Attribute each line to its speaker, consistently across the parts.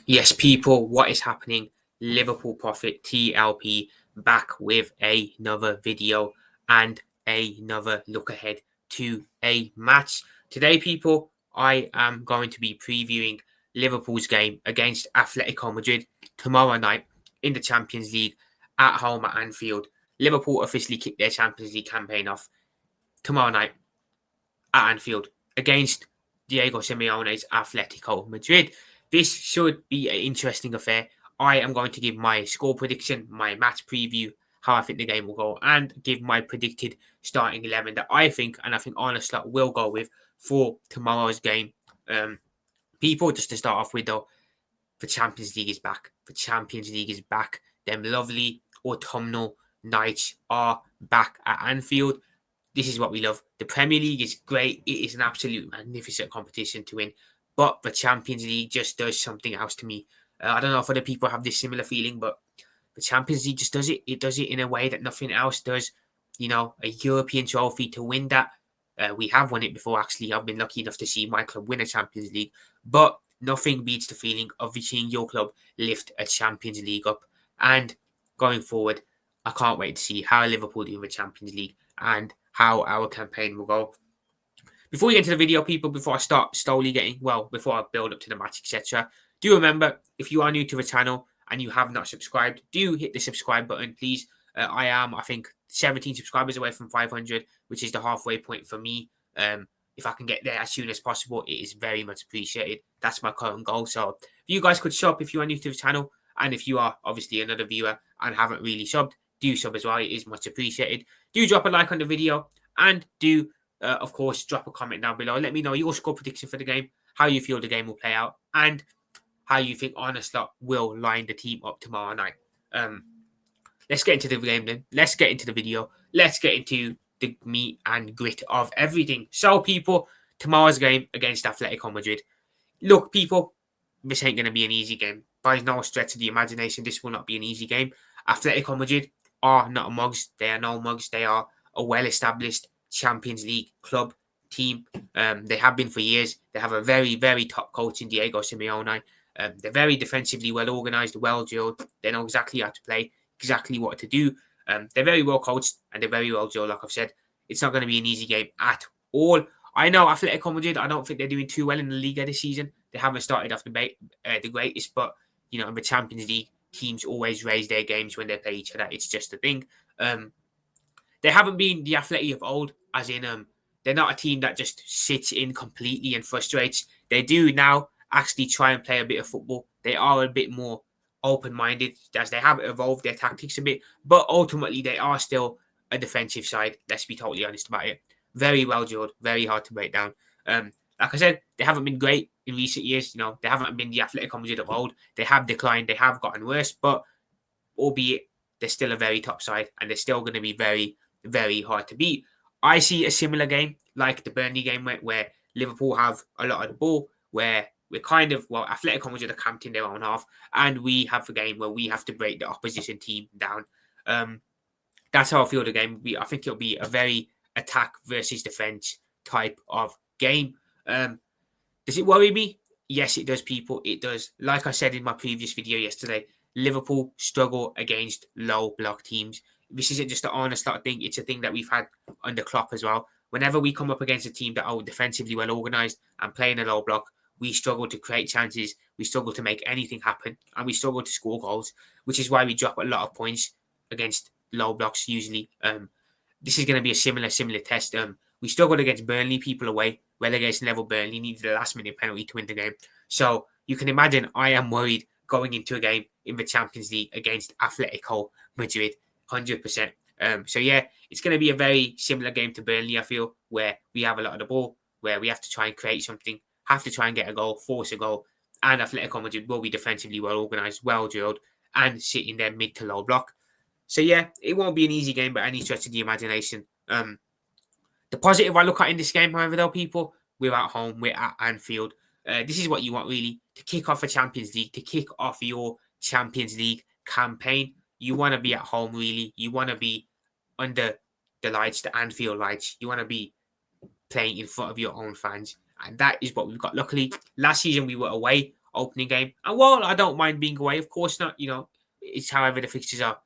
Speaker 1: Yes, people, what is happening? Liverpool Prophet TLP back with another video and another look ahead to a match. Today, people, I am going to be previewing Liverpool's game against Atletico Madrid tomorrow night in the Champions League at home at Anfield. Liverpool officially kicked their Champions League campaign off tomorrow night at Anfield against Diego Simeone's Atletico Madrid. This should be an interesting affair. I am going to give my score prediction, my match preview, how I think the game will go, and give my predicted starting 11 that I think, and I think Arne Slot will go with for tomorrow's game. People, just to start off with, though, the Champions League is back. The Champions League is back. Them lovely autumnal nights are back at Anfield. This is what we love. The Premier League is great. It is an absolute magnificent competition to win. But the Champions League just does something else to me. I don't know if other people have this similar feeling, but the Champions League just does it. It does it in a way that nothing else does. You know, a European trophy to win that. We have won it before, actually. I've been lucky enough to see my club win a Champions League. But nothing beats the feeling of seeing your club lift a Champions League up. And going forward, I can't wait to see how Liverpool do in the Champions League and how our campaign will go. Before we get into the video, people, before I start before I build up to the match, etc., do remember, if you are new to the channel and you have not subscribed, do hit the subscribe button, please. I am, I think, 17 subscribers away from 500, which is the halfway point for me. If I can get there as soon as possible, it is very much appreciated. That's my current goal. So if you guys could sub if you are new to the channel, and if you are obviously another viewer and haven't really subbed, do sub as well. It is much appreciated. Do drop a like on the video, and do, of course, drop a comment down below. Let me know your score prediction for the game, how you feel the game will play out, and how you think Arne Slot will line the team up tomorrow night. Let's get into the game then. Let's get into the video. Let's get into the meat and grit of everything. So, people, tomorrow's game against Atletico Madrid. Look, people, this ain't going to be an easy game. By no stretch of the imagination, this will not be an easy game. Atletico Madrid are not mugs. They are no mugs. They are a well-established Champions League club team. They have been for years. They have a very, very top coach in Diego Simeone. They're very defensively well organised, well drilled. They know exactly how to play, exactly what to do. They're very well coached and they're very well drilled, like I've said. It's not going to be an easy game at all. I know Atletico Madrid, I don't think they're doing too well in the Liga this season. They haven't started off the greatest, but, you know, in the Champions League, teams always raise their games when they play each other. It's just a thing. They haven't been the Atleti of old, as in they're not a team that just sits in completely and frustrates. They do now actually try and play a bit of football. They are a bit more open-minded as they have evolved their tactics a bit, but ultimately they are still a defensive side. Let's be totally honest about it. Very well drilled, very hard to break down. Like I said, they haven't been great in recent years. You know, they haven't been the Atletico Madrid of old. They have declined. They have gotten worse, but albeit they're still a very top side and they're still going to be very, very hard to beat. I see a similar game like the Burnley game where Liverpool have a lot of the ball, where we're kind of, Atletico Madrid are camped in their own half, and we have a game where we have to break the opposition team down. That's how I feel the game will be. I think it'll be a very attack versus defense type of game. Does it worry me? Yes, it does, people. It does. Like I said in my previous video yesterday, Liverpool struggle against low block teams. This isn't just an Arne Slot thing. It's a thing that we've had under Klopp as well. Whenever we come up against a team that are defensively well organised and playing a low block, we struggle to create chances. We struggle to make anything happen. And we struggle to score goals, which is why we drop a lot of points against low blocks usually. This is going to be a similar test. We struggled against Burnley, people away. Relegation level Burnley needed a last-minute penalty to win the game. So you can imagine I am worried going into a game in the Champions League against Atletico Madrid, 100%. So yeah, it's going to be a very similar game to Burnley, I feel, where we have a lot of the ball, where we have to try and create something, have to try and get a goal, force a goal, and Atletico Madrid will be defensively well organised, well drilled, and sit in their mid to low block. So yeah, it won't be an easy game by any stretch of the imagination. The positive I look at in this game, however, though, people, we're at home, we're at Anfield. This is what you want, really, to kick off a Champions League, to kick off your Champions League campaign. You want to be at home, really. You want to be under the lights, the Anfield lights. You want to be playing in front of your own fans. And that is what we've got. Luckily, last season we were away opening game. And while I don't mind being away, of course not, it's however the fixtures are,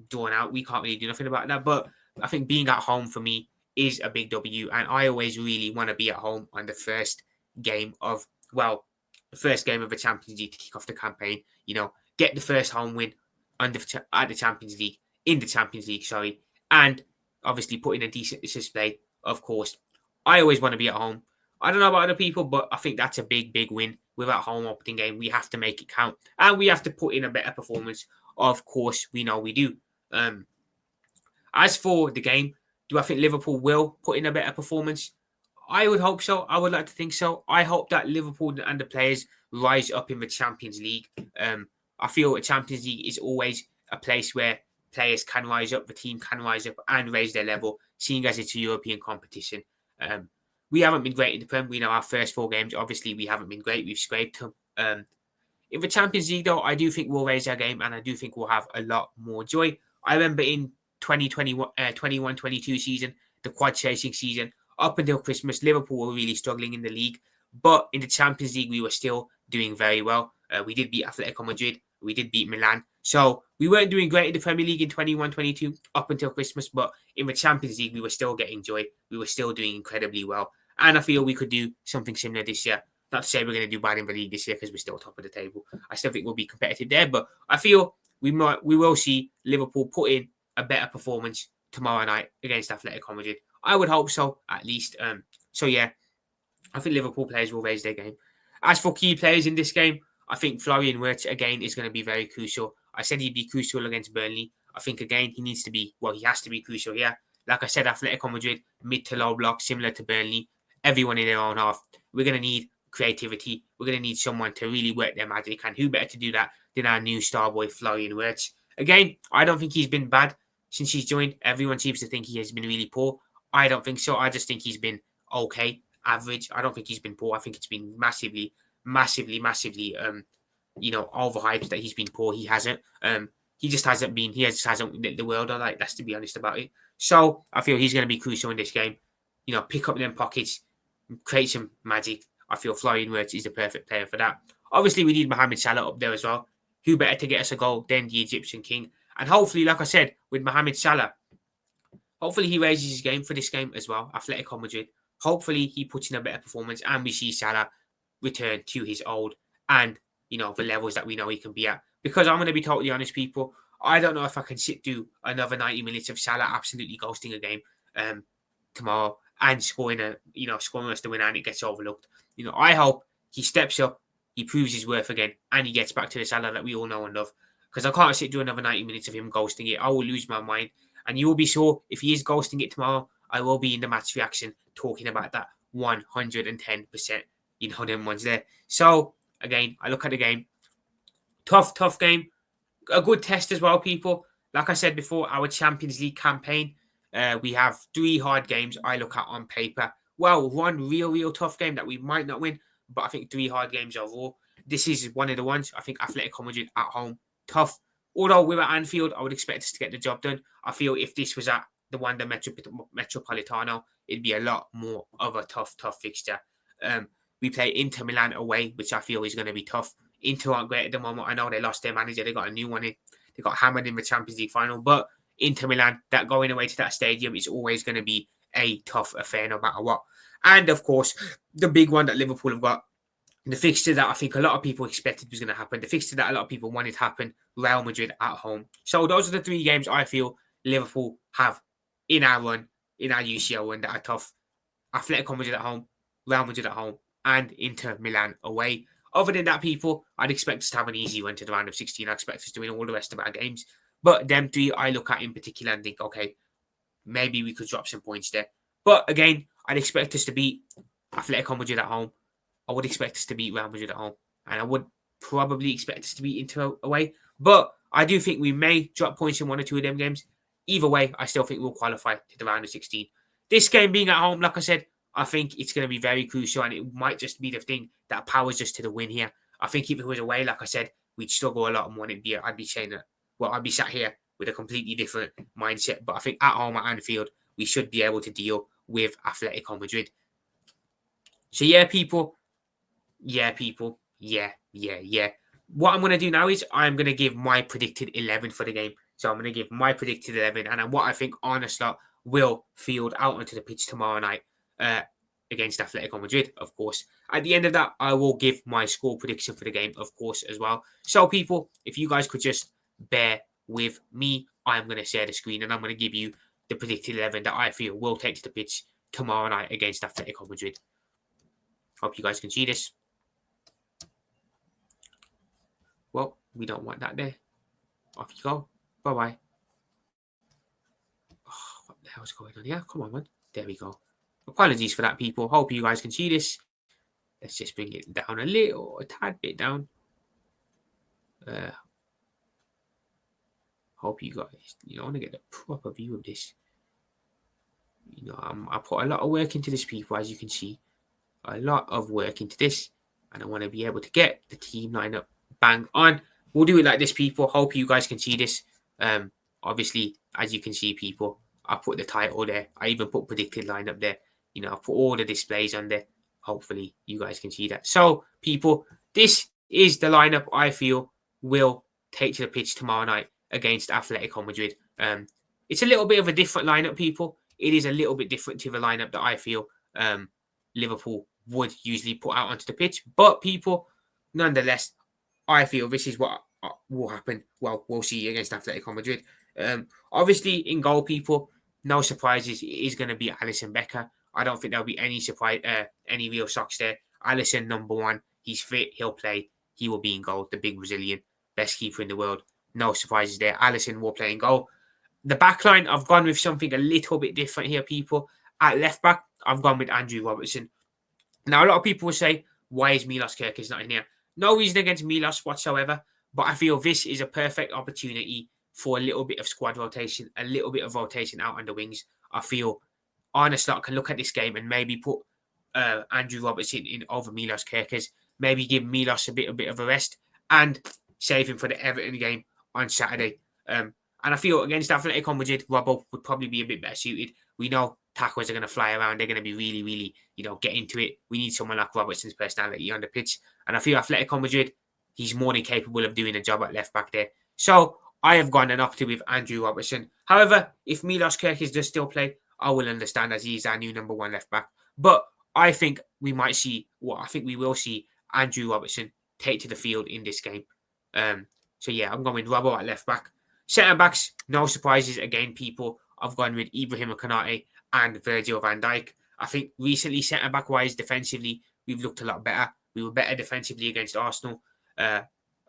Speaker 1: drawn out. We can't really do nothing about that. But I think being at home for me is a big W. And I always really want to be at home on the first game of, the first game of the Champions League to kick off the campaign. Get the first home win at the Champions League, in the Champions League, sorry. And obviously put in a decent display, of course. I always want to be at home. I don't know about other people, but I think that's a big, big win. With our home opening game, we have to make it count. And we have to put in a better performance. Of course, we know we do. As for the game, do I think Liverpool will put in a better performance? I would hope so. I would like to think so. I hope that Liverpool and the players rise up in the Champions League. I feel the Champions League is always a place where players can rise up, the team can rise up and raise their level, seeing as it's a European competition. We haven't been great in the Prem. We know our first 4 games, obviously, we haven't been great. We've scraped them. In the Champions League, though, I do think we'll raise our game and I do think we'll have a lot more joy. I remember in 21-22 season, the quad chasing season, up until Christmas, Liverpool were really struggling in the league. But in the Champions League, we were still doing very well. We did beat Atletico Madrid. We did beat Milan. So we weren't doing great in the Premier League in 21-22 up until Christmas. But in the Champions League, we were still getting joy. We were still doing incredibly well. And I feel we could do something similar this year. Not to say we're going to do bad in the league this year because we're still top of the table. I still think we'll be competitive there. But I feel we will see Liverpool put in a better performance tomorrow night against Atletico Madrid. I would hope so, at least. So, yeah, I think Liverpool players will raise their game. As for key players in this game, I think Florian Wirtz, again, is going to be very crucial. I said he'd be crucial against Burnley. I think, again, he has to be crucial here. Like I said, Atletico Madrid, mid to low block, similar to Burnley. Everyone in their own half. We're going to need creativity. We're going to need someone to really work their magic. And who better to do that than our new star boy, Florian Wirtz? Again, I don't think he's been bad since he's joined. Everyone seems to think he has been really poor. I don't think so. I just think he's been okay, average. I don't think he's been poor. I think it's been massively, overhyped that he's been poor. He hasn't. He just hasn't lit the world on. Let's to be honest about it. So I feel he's going to be crucial in this game. Pick up them pockets, create some magic. I feel Florian Wirtz is the perfect player for that. Obviously, we need Mohamed Salah up there as well. Who better to get us a goal than the Egyptian king? And hopefully, like I said, with Mohamed Salah, hopefully he raises his game for this game as well, Atletico Madrid. Hopefully he puts in a better performance and we see Salah return to his old and, the levels that we know he can be at. Because I'm going to be totally honest, people, I don't know if I can sit through another 90 minutes of Salah absolutely ghosting a game tomorrow and scoring us the winner and it gets overlooked. I hope he steps up, he proves his worth again, and he gets back to the Salah that we all know and love. Because I can't sit through another 90 minutes of him ghosting it. I will lose my mind. And you will be sure if he is ghosting it tomorrow, I will be in the match reaction talking about that 110%. Them ones there. So, again, I look at the game. Tough game. A good test as well, people. Like I said before, our Champions League campaign, we have 3 hard games I look at on paper. Well, one real tough game that we might not win, but I think 3 hard games overall. This is one of the ones. I think Atletico Madrid at home, tough. Although we're at Anfield, I would expect us to get the job done. I feel if this was at the Wanda Metropolitano, it'd be a lot more of a tough fixture. We play Inter Milan away, which I feel is going to be tough. Inter aren't great at the moment. I know they lost their manager. They got a new one in. They got hammered in the Champions League final. But Inter Milan, that going away to that stadium is always going to be a tough affair no matter what. And, of course, the big one that Liverpool have got, the fixture that I think a lot of people expected was going to happen, the fixture that a lot of people wanted to happen, Real Madrid at home. So those are the 3 games I feel Liverpool have in our UCL run that are tough. Atletico Madrid at home, Real Madrid at home, and Inter Milan away. Other than that, people, I'd expect us to have an easy run to the round of 16. I expect us to win all the rest of our games. But them 3 I look at in particular and think, okay, maybe we could drop some points there. But again, I'd expect us to beat Atletico Madrid at home. I would expect us to beat Real Madrid at home. And I would probably expect us to beat Inter away. But I do think we may drop points in 1 or 2 of them games. Either way, I still think we'll qualify to the round of 16. This game being at home, like I said, I think it's going to be very crucial. And it might just be the thing that powers us to the win here. I think if it was away, like I said, we'd struggle a lot more. I'd be saying that, I'd be sat here with a completely different mindset. But I think at home at Anfield, we should be able to deal with Atletico Madrid. So, yeah, people. Yeah. What I'm going to do now is I'm going to give my predicted 11 for the game. So I'm going to give my predicted 11 and what I think Arne Slot will field out onto the pitch tomorrow night uh, against Atletico Madrid, of course. At the end of that, I will give my score prediction for the game, of course, as well. So, people, if you guys could just bear with me, I'm going to share the screen and I'm going to give you the predicted 11 that I feel will take to the pitch tomorrow night against Atletico Madrid. Hope you guys can see this. Well, we don't want that there. Off you go. Bye-bye. Oh, what the hell's going on here? Come on, man. There we go. Apologies for that, people. Hope you guys can see this. Let's just bring it down a tad bit down. Hope you guys, I want to get a proper view of this. I put a lot of work into this, people, as you can see. A lot of work into this. And I want to be able to get the team lineup bang on. We'll do it like this, people. Hope you guys can see this. Obviously, as you can see, people, I put the title there. I even put predicted lineup there. I put all the displays on there. Hopefully, you guys can see that. So, people, this is the lineup I feel will take to the pitch tomorrow night against Atletico Madrid. It's a little bit of a different lineup, people. It is a little bit different to the lineup that I feel Liverpool would usually put out onto the pitch. But, people, nonetheless, I feel this is what will happen. Well, we'll see against Atletico Madrid. Obviously, in goal, people, no surprises. It is going to be Alisson Becker. I don't think there'll be any surprise, any real shocks there. Alisson, number one. He's fit. He'll play. He will be in goal. The big Brazilian, best keeper in the world. No surprises there. Alisson will play in goal. The back line, I've gone with something a little bit different here, people. At left back, I've gone with Andrew Robertson. Now, a lot of people will say, why is Milos Kerkez not in here? No reason against Milos whatsoever, but I feel this is a perfect opportunity for a little bit of squad rotation, a little bit of rotation out on the wings. I feel Arne Slot can look at this game and maybe put Andrew Robertson in over Milos Kerkez, maybe give Milos a bit of a rest and save him for the Everton game on Saturday. And I feel against Atletico Madrid, Robbo would probably be a bit better suited. We know tackles are going to fly around. They're going to be really, really, get into it. We need someone like Robertson's personality on the pitch. And I feel Atletico Madrid, he's more than capable of doing a job at left back there. So I have gone and opted with Andrew Robertson. However, if Milos Kerkez does still play, I will understand as he's our new number one left back. But I think we will see Andrew Robertson take to the field in this game. So yeah, I'm going with Robbo at left back. Centre backs, no surprises again, people. I've gone with Ibrahim Konate and Virgil van Dijk. I think recently, centre back wise, defensively, we've looked a lot better. We were better defensively against Arsenal,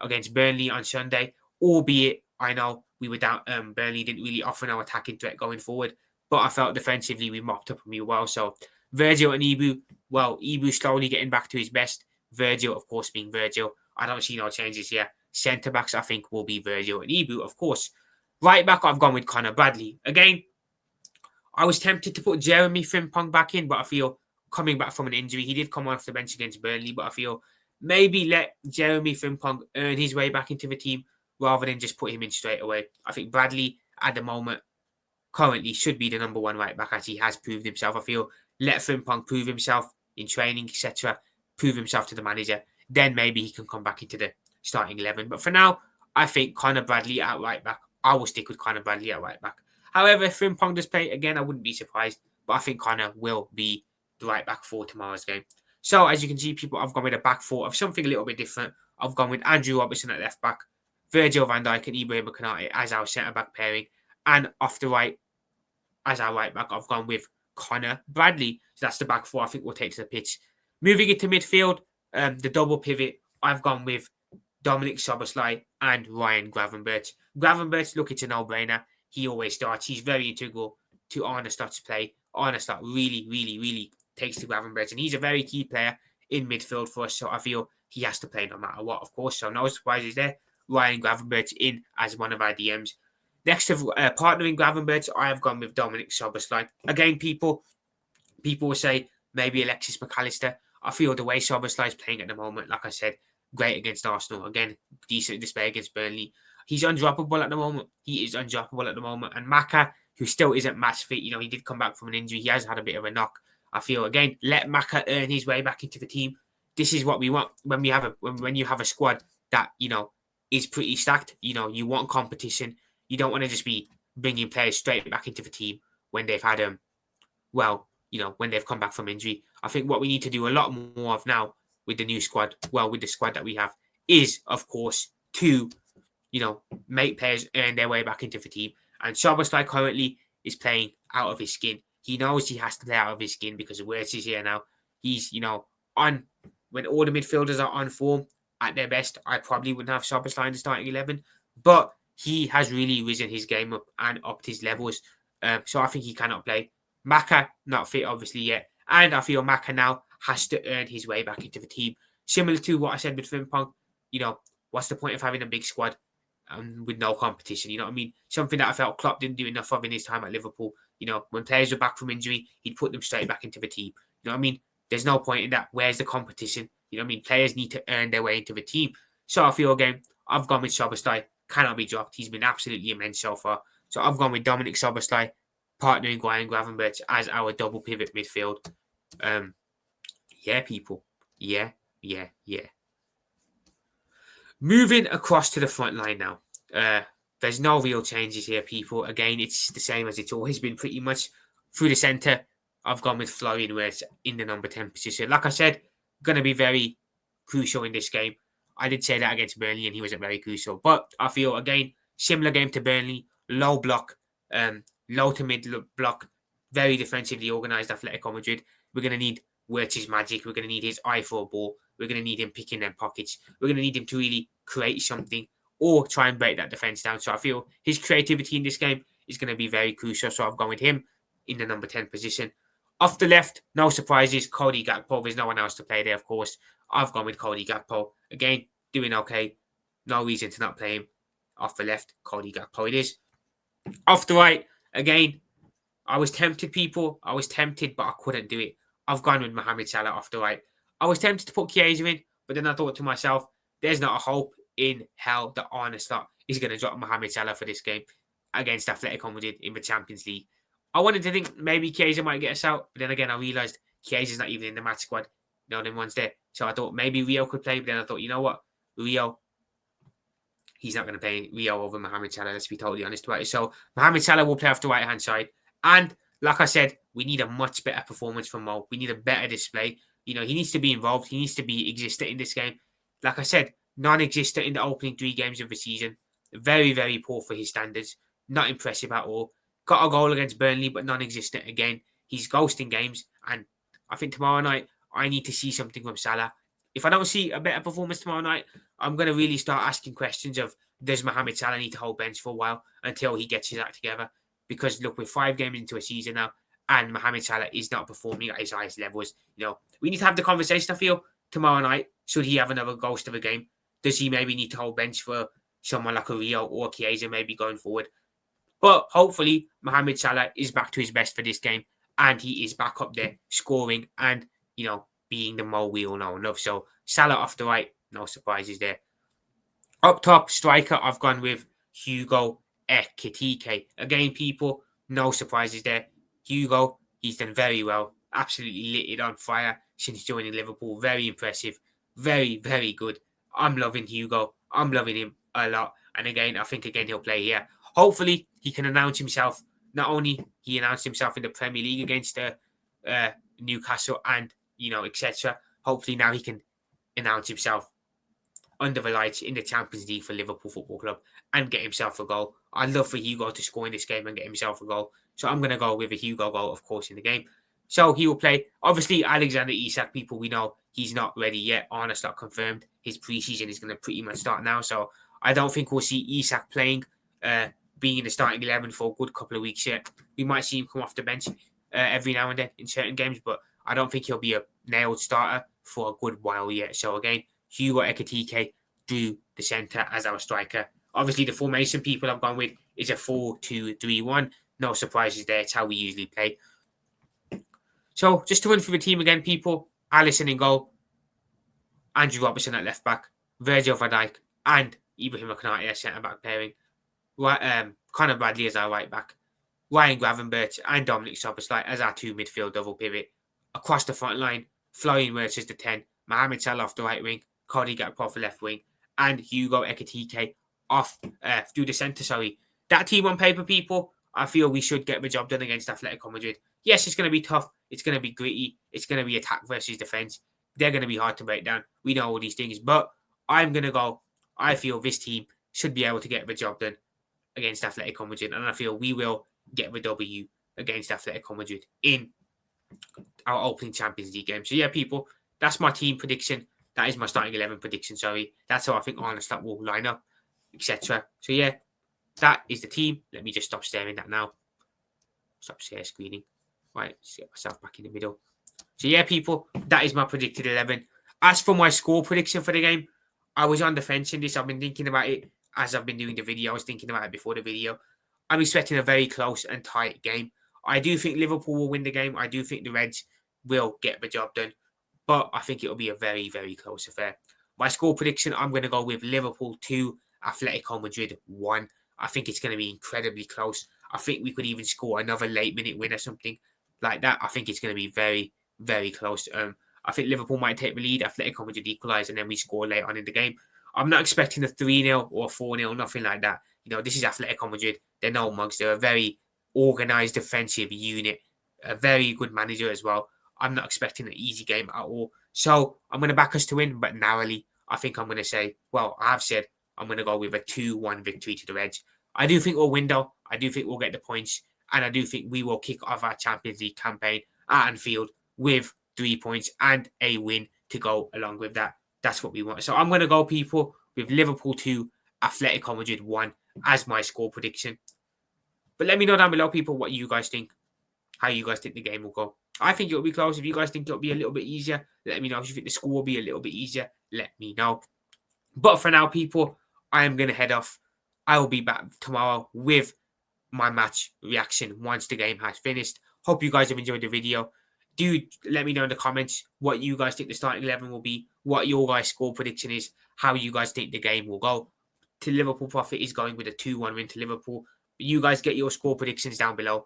Speaker 1: against Burnley on Sunday. Albeit, I know we were down. Burnley didn't really offer no attacking threat going forward, but I felt defensively we mopped up on me well. So Virgil and Ibu, Ibu slowly getting back to his best. Virgil, of course, being Virgil. I don't see no changes here. Centre backs, I think, will be Virgil and Ibu, of course. Right back, I've gone with Connor Bradley. Again, I was tempted to put Jeremy Frimpong back in, but I feel coming back from an injury, he did come off the bench against Burnley, but I feel maybe let Jeremy Frimpong earn his way back into the team rather than just put him in straight away. I think Bradley, at the moment, currently should be the number one right back as he has proved himself. I feel let Frimpong prove himself in training, etc., prove himself to the manager, then maybe he can come back into the starting 11. But for now, I think Connor Bradley at right back. I will stick with Connor Bradley at right back. However, if Frimpong does play, again, I wouldn't be surprised. But I think Connor will be the right back for tomorrow's game. So, as you can see, people, I've gone with a back four of something a little bit different. I've gone with Andrew Robertson at left back, Virgil van Dijk and Ibrahim Konate as our centre-back pairing. And off the right, as our right back, I've gone with Connor Bradley. So that's the back four I think we'll take to the pitch. Moving into midfield, the double pivot, I've gone with Dominic Szoboszlai and Ryan Gravenberch. Gravenberch, look, it's a no-brainer. He always starts. He's very integral to Arne Slot's play. Arne Slot really, really, really takes to Gravenberch. And he's a very key player in midfield for us. So I feel he has to play no matter what, of course. So no surprises there. Ryan Gravenberch in as one of our DMs. Next to partnering Gravenberch, I have gone with Dominic Szoboszlai. Again, people will say maybe Alexis McAllister. I feel the way Szoboszlai is playing at the moment, like I said, great against Arsenal. Again, decent display against Burnley. He's undroppable at the moment. He is undroppable at the moment. And Maka, who still isn't match fit, he did come back from an injury. He has had a bit of a knock. I feel, again, let Maka earn his way back into the team. this is what we want when we have when you have a squad that is pretty stacked. You want competition. You don't want to just be bringing players straight back into the team when they've had when they've come back from injury. I think what we need to do a lot more of now with the new squad, with the squad that we have, is of course to make players earn their way back into the team. And Szoboszlai currently is playing out of his skin. He knows he has to play out of his skin because of where he's here now. He's on when all the midfielders are on form at their best. I probably wouldn't have Szoboszlai in the starting 11, but he has really risen his game up and upped his levels. So I think he cannot play. Maka not fit obviously yet, and I feel Maka now has to earn his way back into the team. Similar to what I said with Frimpong, what's the point of having a big squad with no competition? You know what I mean? Something that I felt Klopp didn't do enough of in his time at Liverpool. When players were back from injury, he'd put them straight back into the team. You know what I mean? There's no point in that. Where's the competition? You know what I mean? Players need to earn their way into the team. So I feel again, I've gone with Szoboszlai. Cannot be dropped. He's been absolutely immense so far. So I've gone with Dominic Szoboszlai, partnering Ryan Gravenberch as our double pivot midfield. Yeah, people. Yeah. Moving across to the front line now. There's no real changes here, people. Again, it's the same as it's always been pretty much. Through the centre, I've gone with Florian Wirtz in the number 10 position. Like I said, going to be very crucial in this game. I did say that against Burnley and he wasn't very crucial. But I feel, again, similar game to Burnley. Low block, low to mid block. Very defensively organised Atletico Madrid. We're going to need Wirtz's magic. We're going to need his eye for a ball. We're going to need him picking them pockets. We're going to need him to really create something or try and break that defence down. So I feel his creativity in this game is going to be very crucial. So I've gone with him in the number 10 position. Off the left, no surprises. Cody Gakpo. There's no one else to play there, of course. I've gone with Cody Gakpo. Again, doing okay. No reason to not play him. Off the left, Cody Gakpo it is. Off the right, again, I was tempted, people. I was tempted, but I couldn't do it. I've gone with Mohamed Salah off the right. I was tempted to put Chiesa in, but then I thought to myself, there's not a hope in hell that Arne Slot is going to drop Mohamed Salah for this game against Atletico Madrid in the Champions League. I wanted to think maybe Chiesa might get us out, but then again, I realised Chiesa's not even in the match squad. No, them one's there. So I thought maybe Rio could play, but then I thought, you know what? Rio, he's not going to play Rio over Mohamed Salah, let's be totally honest about it. So Mohamed Salah will play off the right-hand side. And like I said, we need a much better performance from Mo. We need a better display. He needs to be involved. He needs to be existent in this game. Like I said, non-existent in the opening 3 games of the season. Very, very poor for his standards. Not impressive at all. Got a goal against Burnley, but non-existent again. He's ghosting games. And I think tomorrow night, I need to see something from Salah. If I don't see a better performance tomorrow night, I'm going to really start asking questions of, does Mohamed Salah need to hold bench for a while until he gets his act together? Because look, we're 5 games into a season now, and Mohamed Salah is not performing at his highest levels. We need to have the conversation, I feel, tomorrow night. Should he have another ghost of a game? Does he maybe need to hold bench for someone like a Rio or Chiesa maybe going forward? But hopefully, Mohamed Salah is back to his best for this game, and he is back up there scoring and, being the Mo we all know enough. So Salah off the right, no surprises there. Up top, striker, I've gone with Hugo Ekitike. Again, people, no surprises there. Hugo, he's done very well. Absolutely lit it on fire since joining Liverpool. Very impressive. Very, very good. I'm loving Hugo. I'm loving him a lot. And again, I think he'll play here. Hopefully, he can announce himself. Not only he announced himself in the Premier League against Newcastle and, etc. Hopefully now he can announce himself under the lights in the Champions League for Liverpool Football Club and get himself a goal. I'd love for Hugo to score in this game and get himself a goal. So I'm going to go with a Hugo goal, of course, in the game. So he will play. Obviously, Alexander Isak, people, we know he's not ready yet. Arne Slot confirmed his preseason is going to pretty much start now. So I don't think we'll see Isak playing, being in the starting 11 for a good couple of weeks yet. We might see him come off the bench every now and then in certain games, but I don't think he'll be a nailed starter for a good while yet. So again, Hugo Ekitike through the centre as our striker. Obviously, the formation people I've gone with is a 4-2-3-1. No surprises there. It's how we usually play. So, just to run through the team again, people. Alisson in goal. Andrew Robertson at left-back. Virgil van Dijk and Ibrahim Konate as centre-back pairing. Conor Bradley as our right-back. Ryan Gravenberch and Dominic Szoboszlai as our 2 midfield double pivot. Across the front line, Florian Wirtz as the 10. Mohamed Salah off the right wing, Cody Gakpo off the left wing, and Hugo Ekitike off through the centre. Sorry, that team on paper, people, I feel we should get the job done against Atletico Madrid. Yes, it's going to be tough. It's going to be gritty. It's going to be attack versus defence. They're going to be hard to break down. We know all these things, but I'm going to go. I feel this team should be able to get the job done against Atletico Madrid, and I feel we will get the W against Atletico Madrid in our opening Champions League game. So yeah, people, that's my team prediction. That is my starting 11 prediction. Sorry, that's how I think Arne Slot will line up, etc. So yeah, that is the team. Let me just stop staring at that now. Stop share screening. Right, let's get myself back in the middle. So yeah, people, that is my predicted 11. As for my score prediction for the game, I was on the fence in this. I've been thinking about it as I've been doing the video. I was thinking about it before the video. I'm expecting a very close and tight game. I do think Liverpool will win the game. I do think the Reds will get the job done. But I think it'll be a very, very close affair. My score prediction, I'm going to go with Liverpool 2, Atletico Madrid 1. I think it's going to be incredibly close. I think we could even score another late minute win or something like that. I think it's going to be very, very close. I think Liverpool might take the lead, Atletico Madrid equalise, and then we score late on in the game. I'm not expecting a 3-0 or 4-0, nothing like that. You know, this is Atletico Madrid. They're no mugs. They're a very organised defensive unit. A very good manager as well. I'm not expecting an easy game at all. So I'm going to back us to win, but narrowly. I think I'm going to say, well, I've said I'm going to go with a 2-1 victory to the Reds. I do think we'll win, though. I do think we'll get the points. And I do think we will kick off our Champions League campaign at Anfield with 3 points and a win to go along with that. That's what we want. So I'm going to go, people, with Liverpool 2, Atletico Madrid 1 as my score prediction. But let me know down below, people, what you guys think. How you guys think the game will go. I think it'll be close. If you guys think it'll be a little bit easier, let me know. If you think the score will be a little bit easier, let me know. But for now, people, I am going to head off. I will be back tomorrow with my match reaction once the game has finished. Hope you guys have enjoyed the video. Do let me know in the comments what you guys think the starting 11 will be, what your guys' score prediction is, how you guys think the game will go. To Liverpool Profit is going with a 2-1 win to Liverpool. You guys get your score predictions down below.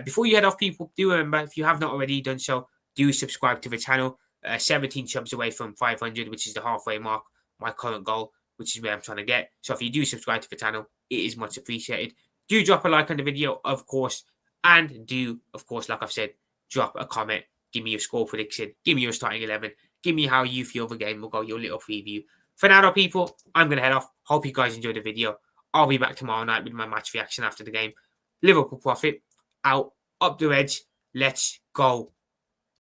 Speaker 1: Before you head off, people, do remember, if you have not already done so, do subscribe to the channel. 17 subs away from 500, which is the halfway mark, my current goal, which is where I'm trying to get. So if you do subscribe to the channel, it is much appreciated. Do drop a like on the video, of course. And do, of course, like I've said, drop a comment. Give me your score prediction. Give me your starting 11. Give me how you feel the game will go, your little preview. For now, though, people, I'm going to head off. Hope you guys enjoyed the video. I'll be back tomorrow night with my match reaction after the game. Liverpool Profit out, up the Reds. Let's go.